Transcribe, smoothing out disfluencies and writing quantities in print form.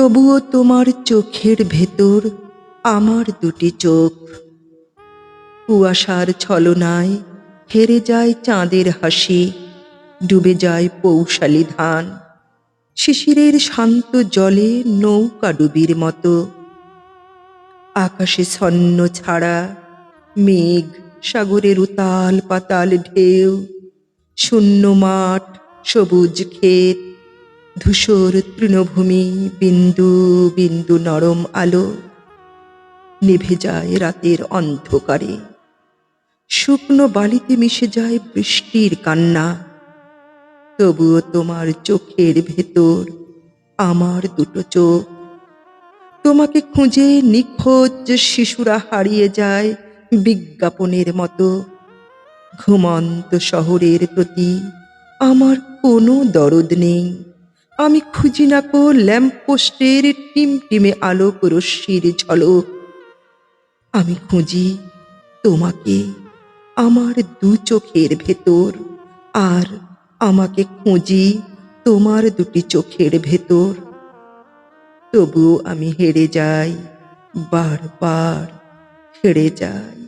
তবুও তোমার চোখের ভেতর আমার দুটি চোখ। কুয়াশার ছলনায় হেরে যায় চাঁদের হাসি, ডুবে যায় পৌষালি ধান। শিশিরের শান্ত জলে নৌকা ডুবির মতো। আকাশে ছন্ন ছাড়া মেঘ, সাগরের উতাল পাতাল ঢেউ, শূন্য মাঠ, সবুজ ক্ষেত, ধূসর তৃণভূমি, বিন্দু বিন্দু নরম আলো। নিভে যায় রাতের অন্ধকারে, শুকনো বালিতে মিশে যায় বৃষ্টির কান্না। তবুও তোমার চোখের ভেতর আমার দুটো চোখ। তোমাকে খুঁজে নিখোঁজ শিশুরা হারিয়ে যায় বিজ্ঞাপনের মতো। ঘুমন্ত শহরের প্রতি আমার কোনো দরদ নেই। আমি খুঁজি না কো ল্যাম্পপোস্টের টিমটিমে আলোক রশ্মির ঝলক। আমি খুঁজি তোমাকে আমার দু চোখের ভেতর, আর আমাকে খুঁজি তোমার দুটি চোখের ভেতর। তবুও আমি হেরে যাই, বারবার হেরে যাই।